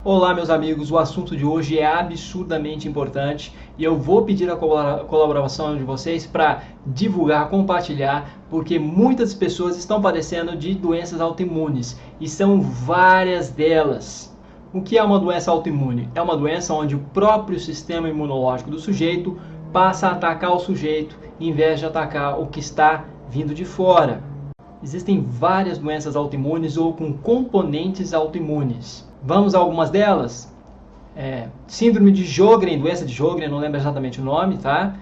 Olá, meus amigos, o assunto de hoje é absurdamente importante e eu vou pedir a colaboração de vocês para divulgar, compartilhar, porque muitas pessoas estão padecendo de doenças autoimunes e são várias delas. O que é uma doença autoimune? É uma doença onde o próprio sistema imunológico do sujeito passa a atacar o sujeito em vez de atacar o que está vindo de fora. Existem várias doenças autoimunes ou com componentes autoimunes. Vamos a algumas delas? Síndrome de Sjögren, doença de Sjögren, não lembro exatamente o nome, tá?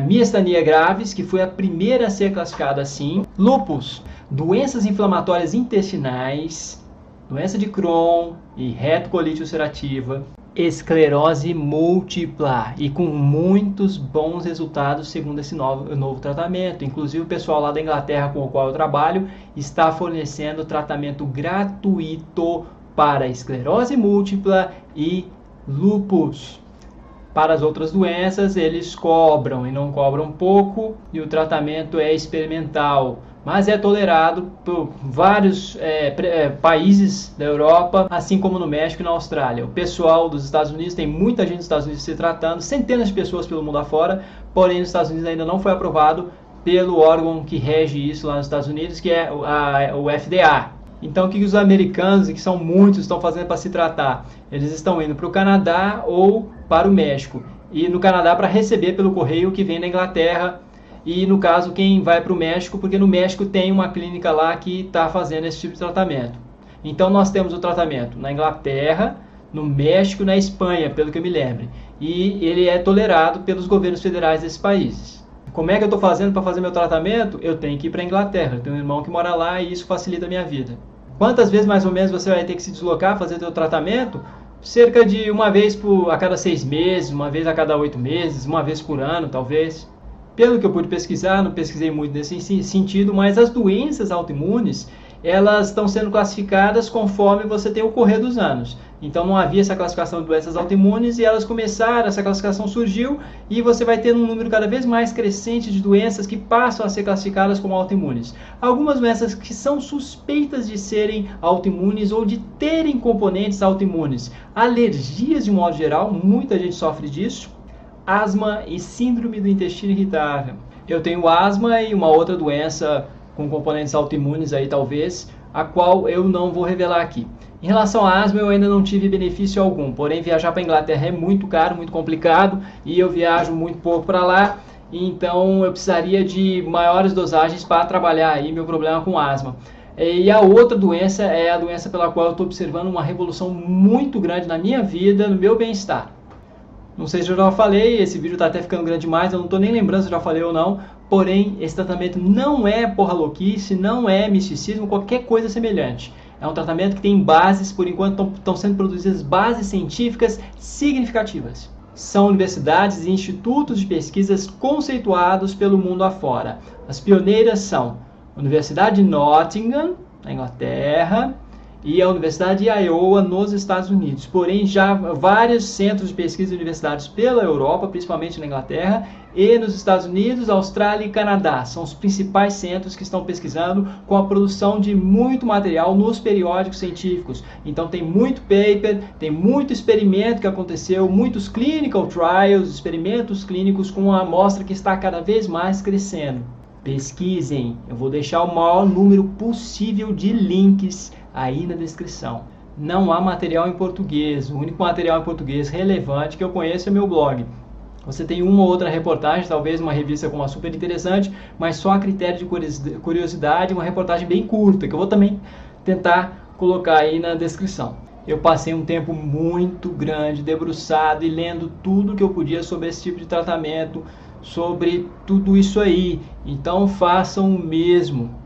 Miastenia gravis, que foi a primeira a ser classificada assim. Lúpus, doenças inflamatórias intestinais, doença de Crohn e retocolite ulcerativa. Esclerose múltipla e com muitos bons resultados segundo esse novo tratamento. Inclusive o pessoal lá da Inglaterra com o qual eu trabalho está fornecendo tratamento gratuito para esclerose múltipla e lúpus. Para as outras doenças eles cobram e não cobram pouco e o tratamento é experimental, mas é tolerado por vários países da Europa, assim como no México e na Austrália. O pessoal dos Estados Unidos, tem muita gente dos Estados Unidos se tratando, centenas de pessoas pelo mundo afora, porém nos Estados Unidos ainda não foi aprovado pelo órgão que rege isso lá nos Estados Unidos, que é o FDA. Então, o que os americanos, e que são muitos, estão fazendo para se tratar? Eles estão indo para o Canadá ou para o México. E no Canadá para receber pelo correio que vem da Inglaterra. E no caso, quem vai para o México, porque no México tem uma clínica lá que está fazendo esse tipo de tratamento. Então, nós temos o tratamento na Inglaterra, no México e na Espanha, pelo que eu me lembre. E ele é tolerado pelos governos federais desses países. Como é que eu estou fazendo para fazer meu tratamento? Eu tenho que ir para a Inglaterra. Eu tenho um irmão que mora lá e isso facilita a minha vida. Quantas vezes mais ou menos você vai ter que se deslocar, fazer seu tratamento? Cerca de uma vez a cada 6 meses, uma vez a cada 8 meses, uma vez por ano, talvez. Pelo que eu pude pesquisar, não pesquisei muito nesse sentido, mas as doenças autoimunes, elas estão sendo classificadas conforme você tem o correr dos anos. Então não havia essa classificação de doenças autoimunes e elas começaram, essa classificação surgiu e você vai ter um número cada vez mais crescente de doenças que passam a ser classificadas como autoimunes. Algumas doenças que são suspeitas de serem autoimunes ou de terem componentes autoimunes. Alergias de modo geral, muita gente sofre disso. Asma e síndrome do intestino irritável. Eu tenho asma e uma outra doença com componentes autoimunes aí talvez, a qual eu não vou revelar aqui. Em relação à asma, eu ainda não tive benefício algum, porém viajar para a Inglaterra é muito caro, muito complicado, e eu viajo muito pouco para lá, então eu precisaria de maiores dosagens para trabalhar aí meu problema com asma. E a outra doença é a doença pela qual eu estou observando uma revolução muito grande na minha vida, no meu bem-estar. Não sei se eu já falei, esse vídeo está até ficando grande demais, eu não estou nem lembrando se eu já falei ou não, porém esse tratamento não é porra louquice, não é misticismo, qualquer coisa semelhante. É um tratamento que tem bases, por enquanto estão sendo produzidas bases científicas significativas. São universidades e institutos de pesquisas conceituados pelo mundo afora. As pioneiras são a Universidade de Nottingham, na Inglaterra, e a Universidade de Iowa, nos Estados Unidos. Porém, já vários centros de pesquisa e universidades pela Europa, principalmente na Inglaterra, e nos Estados Unidos, Austrália e Canadá. São os principais centros que estão pesquisando com a produção de muito material nos periódicos científicos. Então tem muito paper, tem muito experimento que aconteceu, muitos clinical trials, experimentos clínicos com uma amostra que está cada vez mais crescendo. Pesquisem, eu vou deixar o maior número possível de links aí na descrição. Não há material em português, o único material em português relevante que eu conheço é meu blog. Você tem uma ou outra reportagem, talvez uma revista com uma super interessante, mas só a critério de curiosidade, uma reportagem bem curta, que eu vou também tentar colocar aí na descrição. Eu passei um tempo muito grande, debruçado e lendo tudo que eu podia sobre esse tipo de tratamento, sobre tudo isso aí. Então façam o mesmo.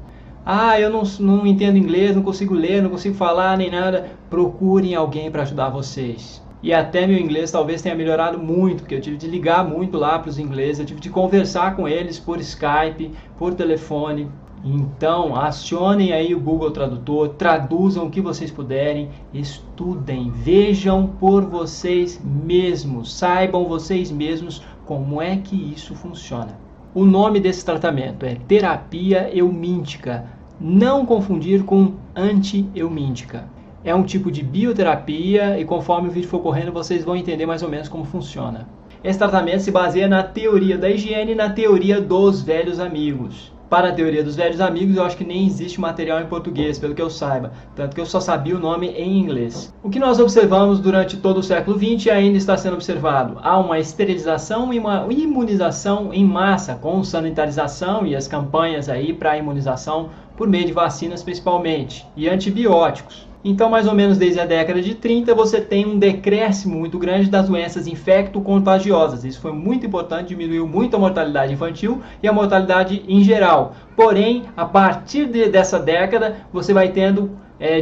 Eu não entendo inglês, não consigo ler, não consigo falar nem nada. Procurem alguém para ajudar vocês. E até meu inglês talvez tenha melhorado muito, porque eu tive de ligar muito lá para os ingleses, eu tive de conversar com eles por Skype, por telefone. Então, acionem aí o Google Tradutor, traduzam o que vocês puderem, estudem, vejam por vocês mesmos, saibam vocês mesmos como é que isso funciona. O nome desse tratamento é terapia eumíntica, não confundir com anti-eumíntica. É um tipo de bioterapia e conforme o vídeo for correndo vocês vão entender mais ou menos como funciona. Esse tratamento se baseia na teoria da higiene e na teoria dos velhos amigos. Para a teoria dos velhos amigos, eu acho que nem existe material em português, pelo que eu saiba, tanto que eu só sabia o nome em inglês. O que nós observamos durante todo o século XX ainda está sendo observado. Há uma esterilização e uma imunização em massa, com sanitarização e as campanhas aí para imunização por meio de vacinas principalmente, e antibióticos. Então, mais ou menos desde a década de 30, você tem um decréscimo muito grande das doenças infecto-contagiosas. Isso foi muito importante, diminuiu muito a mortalidade infantil e a mortalidade em geral. Porém, a partir dessa década, você vai tendo,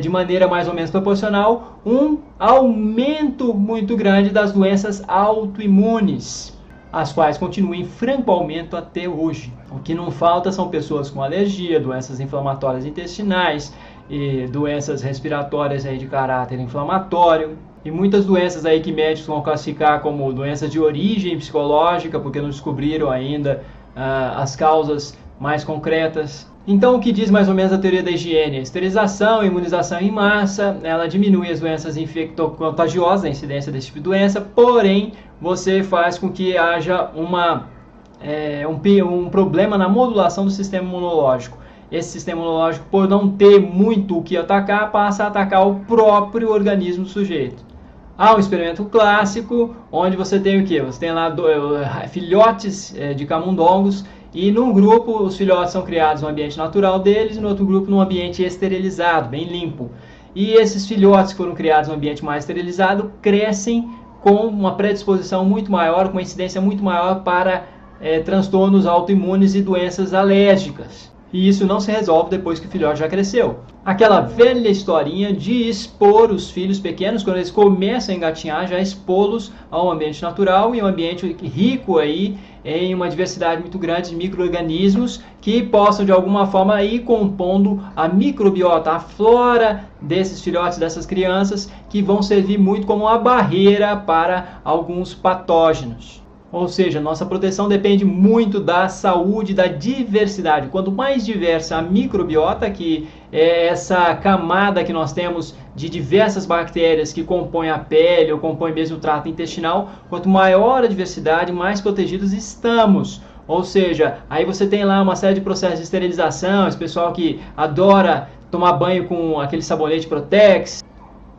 de maneira mais ou menos proporcional, um aumento muito grande das doenças autoimunes, as quais continuam em franco aumento até hoje. O que não falta são pessoas com alergia, doenças inflamatórias intestinais, e doenças respiratórias aí de caráter inflamatório e muitas doenças aí que médicos vão classificar como doenças de origem psicológica, porque não descobriram ainda as causas mais concretas. Então, o que diz mais ou menos a teoria da higiene? A esterilização, imunização em massa, ela diminui as doenças infecto-contagiosas, a incidência desse tipo de doença, porém, você faz com que haja um problema na modulação do sistema imunológico. Esse sistema imunológico, por não ter muito o que atacar, passa a atacar o próprio organismo do sujeito. Há um experimento clássico, onde você tem o quê? Você tem lá filhotes de camundongos, e num grupo os filhotes são criados no ambiente natural deles, e no outro grupo num ambiente esterilizado, bem limpo. E esses filhotes que foram criados no ambiente mais esterilizado crescem com uma predisposição muito maior, com uma incidência muito maior para transtornos autoimunes e doenças alérgicas. E isso não se resolve depois que o filhote já cresceu. Aquela velha historinha de expor os filhos pequenos, quando eles começam a engatinhar, já expô-los ao ambiente natural e um ambiente rico aí em uma diversidade muito grande de micro-organismos que possam de alguma forma ir compondo a microbiota, a flora desses filhotes, dessas crianças, que vão servir muito como uma barreira para alguns patógenos. Ou seja, nossa proteção depende muito da saúde, da diversidade. Quanto mais diversa a microbiota, que é essa camada que nós temos de diversas bactérias que compõem a pele ou compõem mesmo o trato intestinal, quanto maior a diversidade, mais protegidos estamos. Ou seja, aí você tem lá uma série de processos de esterilização, esse pessoal que adora tomar banho com aquele sabonete Protex.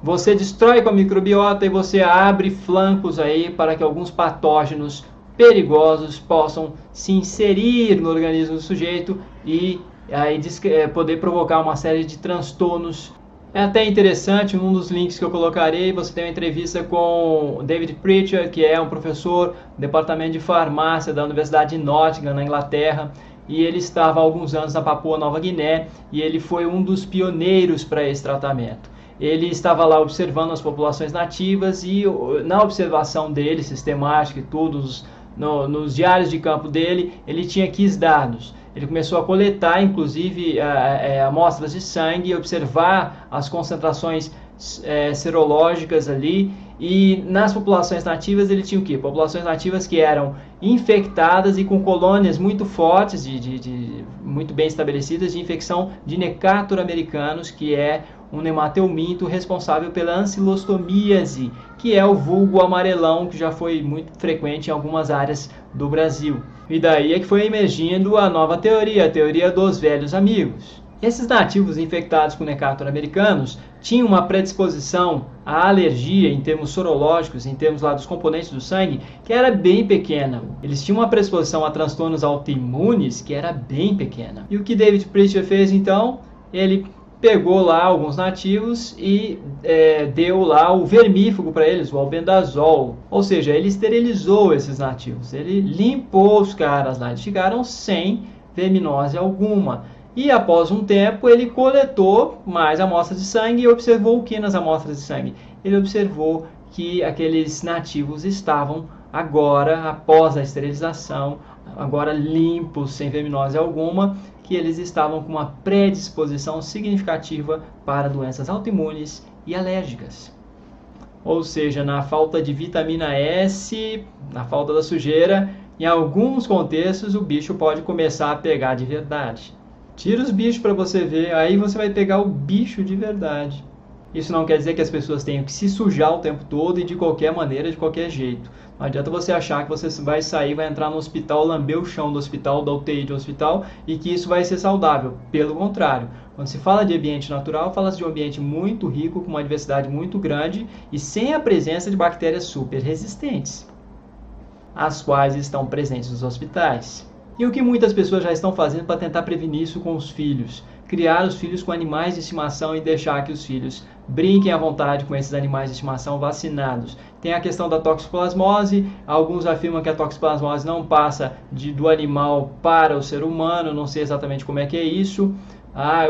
Você destrói com a microbiota e você abre flancos aí para que alguns patógenos perigosos possam se inserir no organismo do sujeito e aí poder provocar uma série de transtornos. É até interessante, um dos links que eu colocarei, você tem uma entrevista com David Pritchard, que é um professor do departamento de farmácia da Universidade de Nottingham, na Inglaterra, e ele estava há alguns anos na Papua Nova Guiné e ele foi um dos pioneiros para esse tratamento. Ele estava lá observando as populações nativas e na observação dele, sistemática e tudo, nos diários de campo dele, ele tinha aqui dados. Ele começou a coletar, inclusive, amostras de sangue e observar as concentrações serológicas ali. E nas populações nativas ele tinha o quê? Populações nativas que eram infectadas e com colônias muito fortes, muito bem estabelecidas, de infecção de Necator americanus, que é um nematelminto responsável pela ancilostomíase, que é o vulgo amarelão, que já foi muito frequente em algumas áreas do Brasil. E daí é que foi emergindo a nova teoria, a teoria dos velhos amigos. Esses nativos infectados com Necator americanus tinham uma predisposição à alergia em termos sorológicos, em termos lá dos componentes do sangue, que era bem pequena. Eles tinham uma predisposição a transtornos autoimunes que era bem pequena. E o que David Pritchard fez então? Ele pegou lá alguns nativos e deu lá o vermífugo para eles, o albendazol. Ou seja, ele esterilizou esses nativos, ele limpou os caras lá, eles ficaram sem verminose alguma. E após um tempo ele coletou mais amostras de sangue e observou o que nas amostras de sangue? Ele observou que aqueles nativos estavam agora, após a esterilização, agora limpos, sem verminose alguma, que eles estavam com uma predisposição significativa para doenças autoimunes e alérgicas. Ou seja, na falta de vitamina S, na falta da sujeira, em alguns contextos o bicho pode começar a pegar de verdade. Tira os bichos para você ver, aí você vai pegar o bicho de verdade. Isso não quer dizer que as pessoas tenham que se sujar o tempo todo e de qualquer maneira, de qualquer jeito. Não adianta você achar que você vai sair, vai entrar no hospital, lamber o chão do hospital, da UTI do hospital e que isso vai ser saudável. Pelo contrário, quando se fala de ambiente natural, fala-se de um ambiente muito rico, com uma diversidade muito grande e sem a presença de bactérias super resistentes, as quais estão presentes nos hospitais. E o que muitas pessoas já estão fazendo para tentar prevenir isso com os filhos? Criar os filhos com animais de estimação e deixar que os filhos brinquem à vontade com esses animais de estimação vacinados. Tem a questão da toxoplasmose, alguns afirmam que a toxoplasmose não passa do animal para o ser humano, não sei exatamente como é que é isso.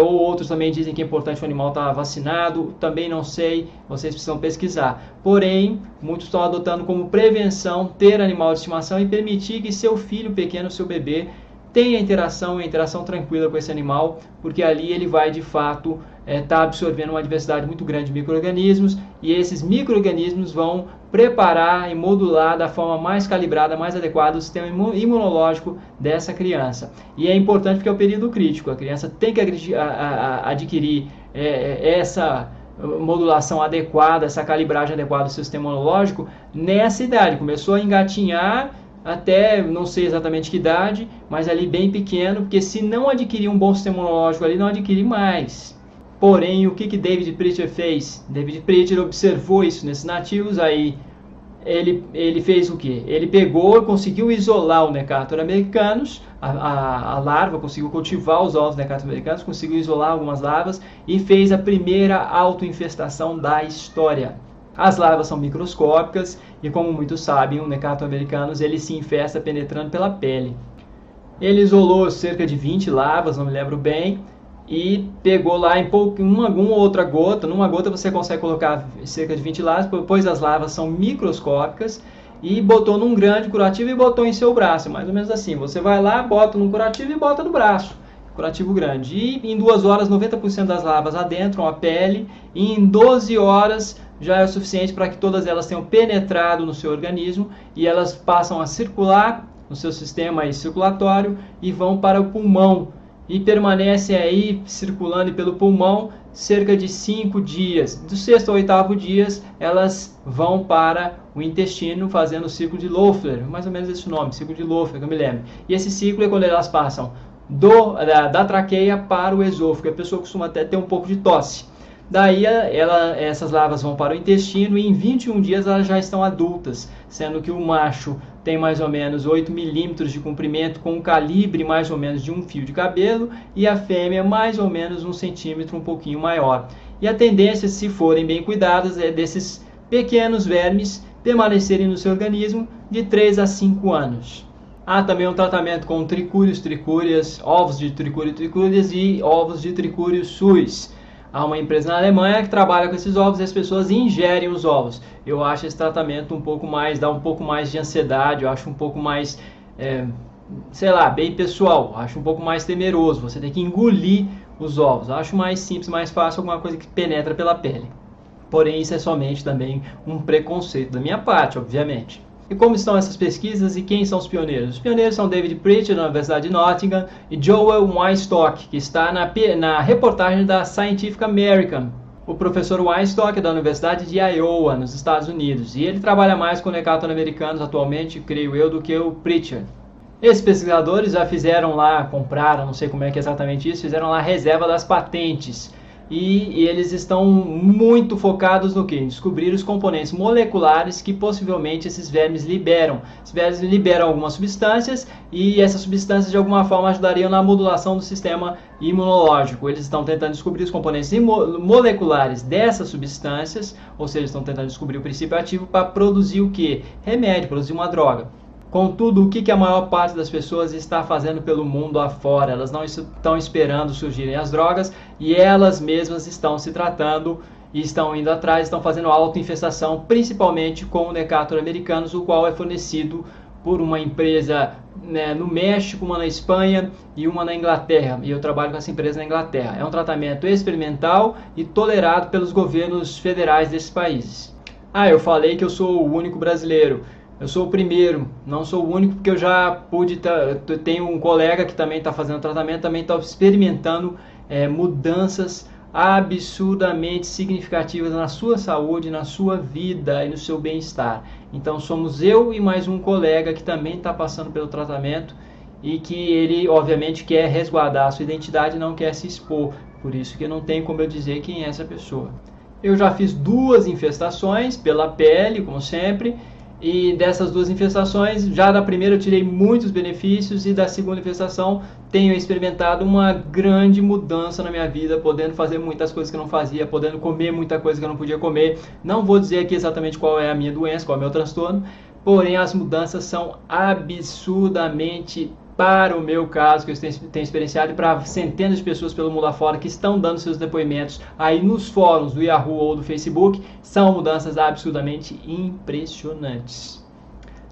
Ou outros também dizem que é importante o animal estar vacinado, também não sei, vocês precisam pesquisar. Porém, muitos estão adotando como prevenção ter animal de estimação e permitir que seu filho pequeno, seu bebê, tenha interação tranquila com esse animal, porque ali ele vai de fato estar absorvendo uma diversidade muito grande de micro-organismos, e esses micro-organismos vão preparar e modular da forma mais calibrada, mais adequada o sistema imunológico dessa criança. E é importante porque é o período crítico, a criança tem que adquirir essa modulação adequada, essa calibragem adequada do seu sistema imunológico nessa idade. Começou a engatinhar até não sei exatamente que idade, mas ali bem pequeno, porque se não adquirir um bom sistema imunológico ali, não adquire mais. Porém, o que David Prichard fez? David Prichard observou isso nesses nativos, aí ele fez o quê? Ele pegou e conseguiu isolar o Necator americanus, a larva, conseguiu cultivar os ovos Necator americanus, conseguiu isolar algumas larvas e fez a primeira autoinfestação da história. As larvas são microscópicas e, como muitos sabem, o Necator americanus ele se infesta penetrando pela pele. Ele isolou cerca de 20 larvas, não me lembro bem, e pegou lá em uma outra gota. Numa gota você consegue colocar cerca de 20 larvas, pois as larvas são microscópicas, e botou num grande curativo e botou em seu braço. Mais ou menos assim, você vai lá, bota num curativo e bota no braço. Curativo grande. E em 2 horas, 90% das larvas adentram a pele, e em 12 horas já é o suficiente para que todas elas tenham penetrado no seu organismo e elas passam a circular no seu sistema circulatório e vão para o pulmão e permanecem aí circulando pelo pulmão cerca de 5 dias. Do 6º ao 8º dias elas vão para o intestino fazendo o ciclo de Loeffler, mais ou menos esse nome, ciclo de Loeffler, que eu me lembro. E esse ciclo é quando elas passam da traqueia para o esôfago. A pessoa costuma até ter um pouco de tosse. Daí essas larvas vão para o intestino e em 21 dias elas já estão adultas, sendo que o macho tem mais ou menos 8 milímetros de comprimento, com um calibre mais ou menos de um fio de cabelo, e a fêmea mais ou menos 1 centímetro, um pouquinho maior. E a tendência, se forem bem cuidadas, é desses pequenos vermes permanecerem no seu organismo de 3 a 5 anos. Há também um tratamento com tricúrios, tricúrias, ovos de tricúrio, tricúrias e ovos de tricúrio suis. Há uma empresa na Alemanha que trabalha com esses ovos e as pessoas ingerem os ovos. Eu acho esse tratamento dá um pouco mais de ansiedade, eu acho um pouco mais, bem pessoal, acho um pouco mais temeroso. Você tem que engolir os ovos. Eu acho mais simples, mais fácil, alguma coisa que penetra pela pele. Porém, isso é somente também um preconceito da minha parte, obviamente. E como estão essas pesquisas e quem são os pioneiros? Os pioneiros são David Prichard, da Universidade de Nottingham, e Joel Weinstock, que está na reportagem da Scientific American. O professor Weinstock é da Universidade de Iowa, nos Estados Unidos, e ele trabalha mais com Necator americanos atualmente, creio eu, do que o Prichard. Esses pesquisadores já fizeram lá, compraram, não sei como é que é exatamente isso, fizeram lá a reserva das patentes. E eles estão muito focados no quê? Em descobrir os componentes moleculares que possivelmente esses vermes liberam. Esses vermes liberam algumas substâncias e essas substâncias de alguma forma ajudariam na modulação do sistema imunológico. Eles estão tentando descobrir os componentes moleculares dessas substâncias, ou seja, estão tentando descobrir o princípio ativo para produzir o quê? Remédio, produzir uma droga. Contudo, o que a maior parte das pessoas está fazendo pelo mundo afora? Elas não estão esperando surgirem as drogas e elas mesmas estão se tratando e estão indo atrás, estão fazendo autoinfestação, principalmente com o Necator americanus, o qual é fornecido por uma empresa no México, uma na Espanha e uma na Inglaterra. E eu trabalho com essa empresa na Inglaterra. É um tratamento experimental e tolerado pelos governos federais desses países. Eu falei que eu sou o único brasileiro. Eu sou o primeiro, não sou o único, porque eu já pude, tenho um colega que também está fazendo tratamento, também está experimentando mudanças absurdamente significativas na sua saúde, na sua vida e no seu bem-estar. Então somos eu e mais um colega que também está passando pelo tratamento e que ele obviamente quer resguardar a sua identidade e não quer se expor. Por isso que não tem como eu dizer quem é essa pessoa. Eu já fiz 2 infestações pela pele, como sempre, e dessas 2 infestações, já da primeira eu tirei muitos benefícios e da segunda infestação tenho experimentado uma grande mudança na minha vida, podendo fazer muitas coisas que eu não fazia, podendo comer muita coisa que eu não podia comer. Não vou dizer aqui exatamente qual é a minha doença, qual é o meu transtorno, porém as mudanças são absurdamente, para o meu caso, que eu tenho experienciado, e para centenas de pessoas pelo mundo afora que estão dando seus depoimentos aí nos fóruns do Yahoo ou do Facebook, são mudanças absurdamente impressionantes.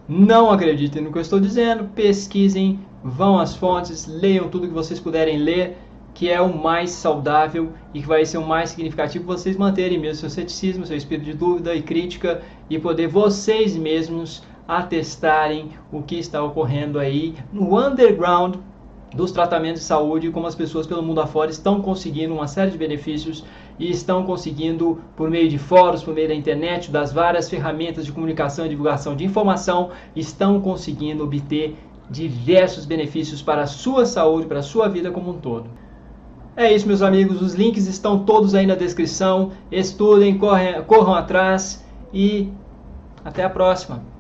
Não acreditem no que eu estou dizendo, pesquisem, vão às fontes, leiam tudo que vocês puderem ler, que é o mais saudável e que vai ser o mais significativo vocês manterem mesmo seu ceticismo, seu espírito de dúvida e crítica e poder vocês mesmos atestarem o que está ocorrendo aí no underground dos tratamentos de saúde, como as pessoas pelo mundo afora estão conseguindo uma série de benefícios e estão conseguindo, por meio de fóruns, por meio da internet, das várias ferramentas de comunicação e divulgação de informação, estão conseguindo obter diversos benefícios para a sua saúde, para a sua vida como um todo. É isso, meus amigos, os links estão todos aí na descrição, estudem, corram atrás e até a próxima.